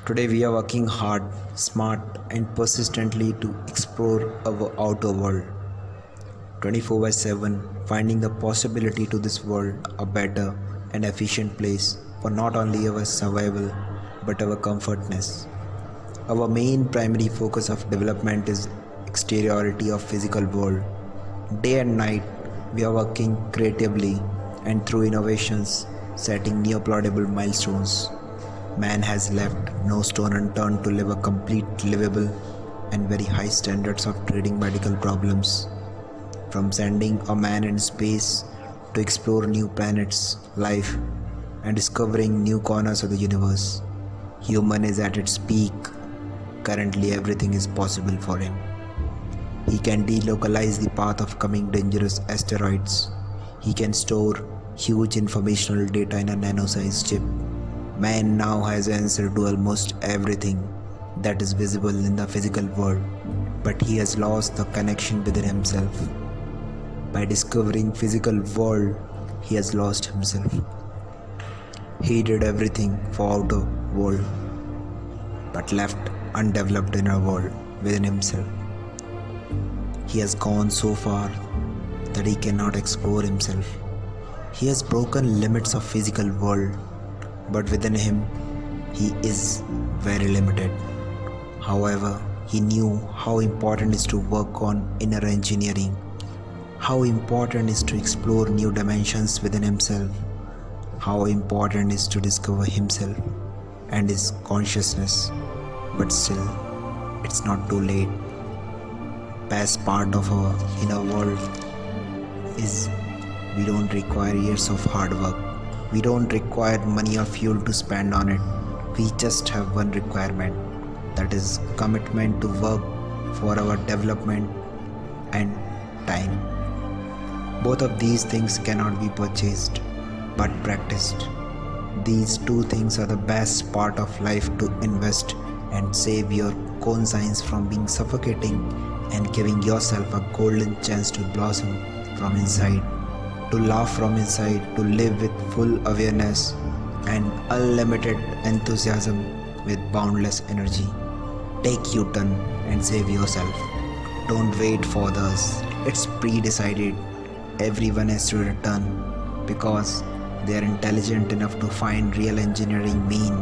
Today we are working hard, smart, and persistently to explore our outer world. 24 by 7, finding the possibility to this world a better and efficient place for not only our survival but our comfortness. Our main primary focus of development is exteriority of physical world. Day and night we are working creatively and through innovations setting new applaudable milestones. Man has left no stone unturned to live a complete, livable, and very high standards of treating medical problems. From sending a man in space to explore new planets, life, and discovering new corners of the universe, human is at its peak. Currently, everything is possible for him. He can delocalize the path of coming dangerous asteroids. He can store huge informational data in a nano-sized chip. Man now has answer to almost everything that is visible in the physical world, but he has lost the connection within himself. By discovering physical world, he has lost himself. He did everything for outer world, but left undeveloped inner world within himself. He has gone so far that he cannot explore himself. He has broken limits of physical world, but within him, he is very limited. However, he knew how important it is to work on inner engineering, how important it is to explore new dimensions within himself, how important it is to discover himself and his consciousness. But still, it's not too late. Best part of our inner world is we don't require years of hard work. We don't require money or fuel to spend on it. We just have one requirement, that is commitment to work for our development and time. Both of these things cannot be purchased but practiced. These two things are the best part of life to invest and save your conscience from being suffocating and giving yourself a golden chance to blossom from inside, to laugh from inside, to live with full awareness and unlimited enthusiasm with boundless energy. Take U-turn and save yourself. Don't wait for others. It's pre-decided. Everyone has to return because they are intelligent enough to find real engineering mean,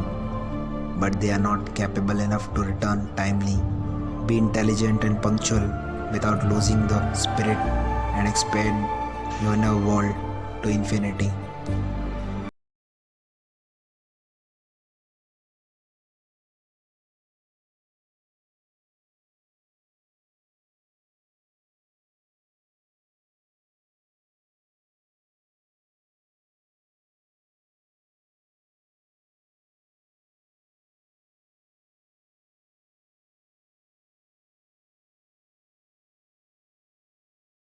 but they are not capable enough to return timely. Be intelligent and punctual without losing the spirit and expand your inner world to infinity.